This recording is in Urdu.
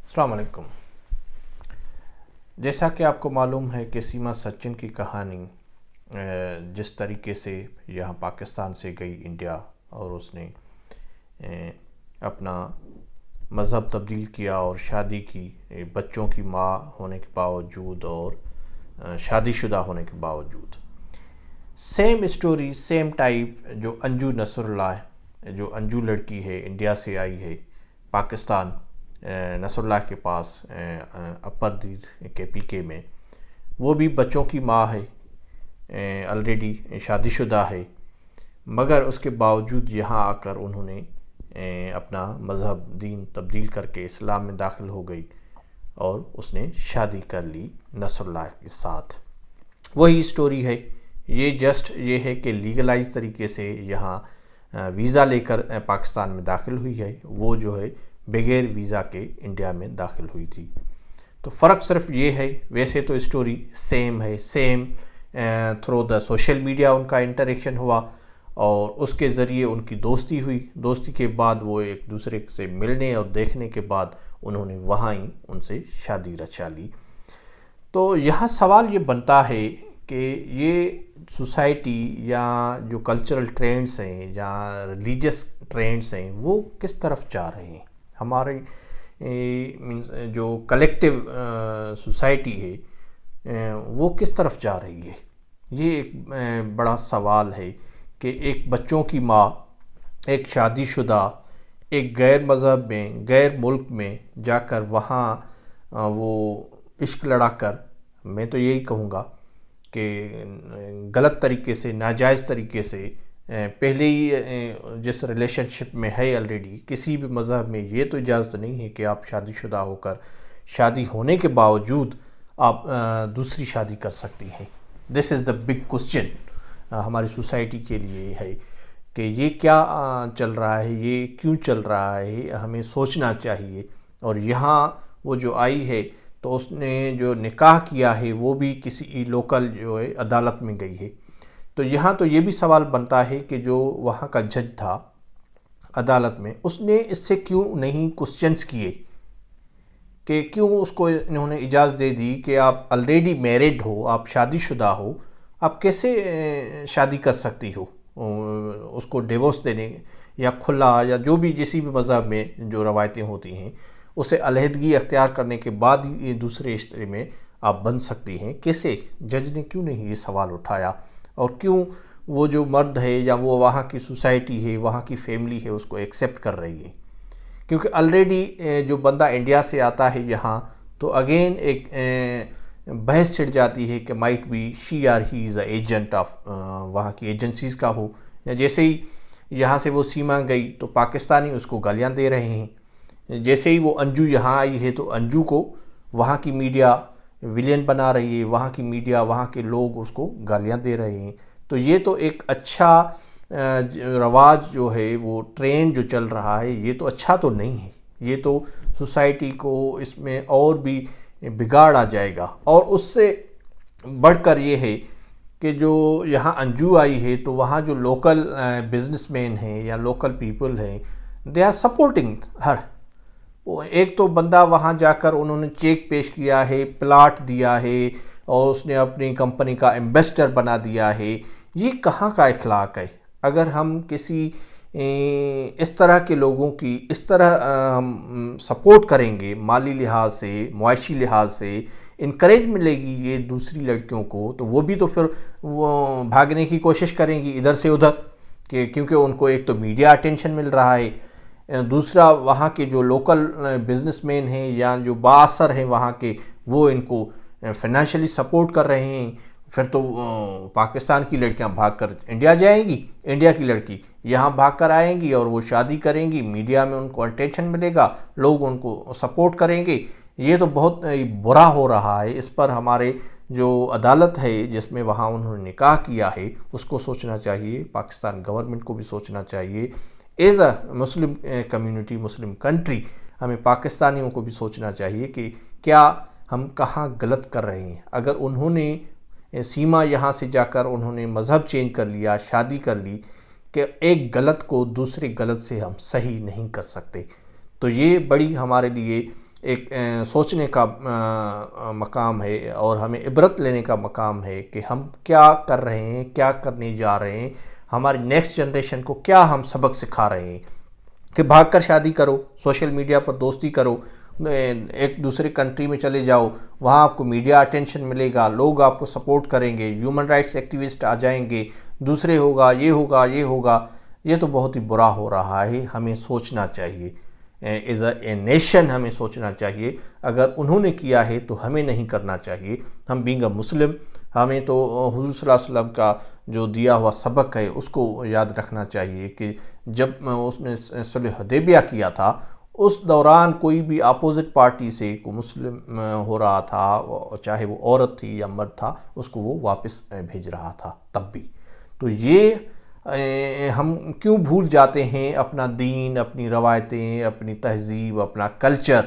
السلام علیکم۔ جیسا کہ آپ کو معلوم ہے کہ سیما سچن کی کہانی جس طریقے سے یہاں پاکستان سے گئی انڈیا اور اس نے اپنا مذہب تبدیل کیا اور شادی کی، بچوں کی ماں ہونے کے باوجود اور شادی شدہ ہونے کے باوجود، سیم اسٹوری سیم ٹائپ جو انجو نصر اللہ ہے، جو انجو لڑکی ہے، انڈیا سے آئی ہے پاکستان نصر اللہ کے پاس اپر دیر کے پی کے میں، وہ بھی بچوں کی ماں ہے، آلریڈی شادی شدہ ہے، مگر اس کے باوجود یہاں آ کر انہوں نے اپنا مذہب دین تبدیل کر کے اسلام میں داخل ہو گئی اور اس نے شادی کر لی نصر اللہ کے ساتھ۔ وہی اسٹوری ہے، یہ جسٹ یہ ہے کہ لیگلائز طریقے سے یہاں ویزا لے کر پاکستان میں داخل ہوئی ہے، وہ جو ہے بغیر ویزا کے انڈیا میں داخل ہوئی تھی۔ تو فرق صرف یہ ہے، ویسے تو اسٹوری سیم ہے، same through the social media ان کا انٹریکشن ہوا اور اس کے ذریعے ان کی دوستی ہوئی، دوستی کے بعد وہ ایک دوسرے سے ملنے اور دیکھنے کے بعد انہوں نے وہاں ہی ان سے شادی رچا لی۔ تو یہاں سوال یہ بنتا ہے کہ یہ سوسائٹی یا جو کلچرل ٹرینڈز ہیں یا ریلیجس ٹرینڈز ہیں وہ کس طرف جا رہے ہیں، ہمارے جو کلیکٹیو سوسائٹی ہے وہ کس طرف جا رہی ہے۔ یہ ایک بڑا سوال ہے کہ ایک بچوں کی ماں، ایک شادی شدہ، ایک غیر مذہب میں، غیر ملک میں جا کر وہاں وہ عشق لڑا کر، میں تو یہی کہوں گا کہ غلط طریقے سے، ناجائز طریقے سے، پہلے ہی جس ریلیشن شپ میں ہے آلریڈی، کسی بھی مذہب میں یہ تو اجازت نہیں ہے کہ آپ شادی شدہ ہو کر، شادی ہونے کے باوجود آپ دوسری شادی کر سکتی ہیں۔ دس از دا بگ کوسچن ہماری سوسائٹی کے لیے ہے کہ یہ کیا چل رہا ہے، یہ کیوں چل رہا ہے، ہمیں سوچنا چاہیے۔ اور یہاں وہ جو آئی ہے تو اس نے جو نکاح کیا ہے وہ بھی کسی لوکل جو ہے عدالت میں گئی ہے۔ تو یہاں تو یہ بھی سوال بنتا ہے کہ جو وہاں کا جج تھا عدالت میں، اس نے اس سے کیوں نہیں کوسچنز کیے کہ کیوں اس کو انہوں نے اجازت دے دی کہ آپ آلریڈی میرڈ ہو، آپ شادی شدہ ہو، آپ کیسے شادی کر سکتی ہو، اس کو ڈیورس دینے یا کھلا یا جو بھی جسی بھی مذہب میں جو روایتیں ہوتی ہیں اسے علیحدگی اختیار کرنے کے بعد یہ دوسرے رشتے میں آپ بن سکتی ہیں، کیسے؟ جج نے کیوں نہیں یہ سوال اٹھایا؟ اور کیوں وہ جو مرد ہے یا وہ وہاں کی سوسائٹی ہے، وہاں کی فیملی ہے، اس کو ایکسیپٹ کر رہی ہے؟ کیونکہ آلریڈی جو بندہ انڈیا سے آتا ہے یہاں تو اگین ایک بحث چھڑ جاتی ہے کہ might be she or he is a agent of وہاں کی ایجنسیز کا ہو، یا جیسے ہی یہاں سے وہ سیما گئی تو پاکستانی اس کو گالیاں دے رہے ہیں، جیسے ہی وہ انجو یہاں آئی ہے تو انجو کو وہاں کی میڈیا ولین بنا رہی ہے، وہاں کی میڈیا، وہاں کے لوگ اس کو گالیاں دے رہے ہیں۔ تو یہ تو ایک اچھا رواج جو ہے، وہ ٹرینڈ جو چل رہا ہے، یہ تو اچھا تو نہیں ہے، یہ تو سوسائٹی کو اس میں اور بھی بگاڑ آ جائے گا۔ اور اس سے بڑھ کر یہ ہے کہ جو یہاں انجو آئی ہے تو وہاں جو لوکل بزنس مین ہیں یا لوکل پیپل ہیں، دے آر سپورٹنگ ہر۔ ایک تو بندہ وہاں جا کر انہوں نے چیک پیش کیا ہے، پلاٹ دیا ہے اور اس نے اپنی کمپنی کا ایمبیسڈر بنا دیا ہے، یہ کہاں کا اخلاق ہے؟ اگر ہم کسی اس طرح کے لوگوں کی اس طرح سپورٹ کریں گے، مالی لحاظ سے، معاشی لحاظ سے انکریج ملے گی یہ دوسری لڑکیوں کو، تو وہ بھی تو پھر وہ بھاگنے کی کوشش کریں گی ادھر سے ادھر، کہ کیونکہ ان کو ایک تو میڈیا اٹینشن مل رہا ہے، دوسرا وہاں کے جو لوکل بزنس مین ہیں یا جو بااثر ہیں وہاں کے، وہ ان کو فائنینشلی سپورٹ کر رہے ہیں۔ پھر تو پاکستان کی لڑکیاں بھاگ کر انڈیا جائیں گی، انڈیا کی لڑکی یہاں بھاگ کر آئیں گی اور وہ شادی کریں گی، میڈیا میں ان کو اٹینشن ملے گا، لوگ ان کو سپورٹ کریں گے۔ یہ تو بہت برا ہو رہا ہے، اس پر ہمارے جو عدالت ہے جس میں وہاں انہوں نے نکاح کیا ہے اس کو سوچنا چاہیے، پاکستان گورنمنٹ کو بھی سوچنا چاہیے، as a Muslim community, Muslim country, ہمیں پاکستانیوں کو بھی سوچنا چاہیے کہ کیا ہم کہاں غلط کر رہے ہیں۔ اگر انہوں نے سیما یہاں سے جا کر انہوں نے مذہب چینج کر لیا، شادی کر لی، کہ ایک غلط کو دوسرے غلط سے ہم صحیح نہیں کر سکتے۔ تو یہ بڑی ہمارے لیے ایک سوچنے کا مقام ہے اور ہمیں عبرت لینے کا مقام ہے کہ ہم کیا کر رہے ہیں، کیا کرنے جا رہے ہیں، ہماری نیکسٹ جنریشن کو کیا ہم سبق سکھا رہے ہیں کہ بھاگ کر شادی کرو، سوشل میڈیا پر دوستی کرو، ایک دوسرے کنٹری میں چلے جاؤ، وہاں آپ کو میڈیا اٹینشن ملے گا، لوگ آپ کو سپورٹ کریں گے، ہیومن رائٹس ایکٹیوسٹ آ جائیں گے، دوسرے ہوگا، یہ ہوگا، یہ ہوگا۔ یہ تو بہت ہی برا ہو رہا ہے، ہمیں سوچنا چاہیے، ایز اے نیشن ہمیں سوچنا چاہیے، اگر انہوں نے کیا ہے تو ہمیں نہیں کرنا چاہیے۔ ہم بینگ اے مسلم، ہمیں تو حضور صلی اللہ علیہ وسلم کا جو دیا ہوا سبق ہے اس کو یاد رکھنا چاہیے کہ جب اس نے صلح حدیبیہ کیا تھا، اس دوران کوئی بھی اپوزٹ پارٹی سے کوئی مسلم ہو رہا تھا، چاہے وہ عورت تھی یا مرد تھا، اس کو وہ واپس بھیج رہا تھا تب بھی۔ تو یہ ہم کیوں بھول جاتے ہیں اپنا دین، اپنی روایتیں، اپنی تہذیب، اپنا کلچر،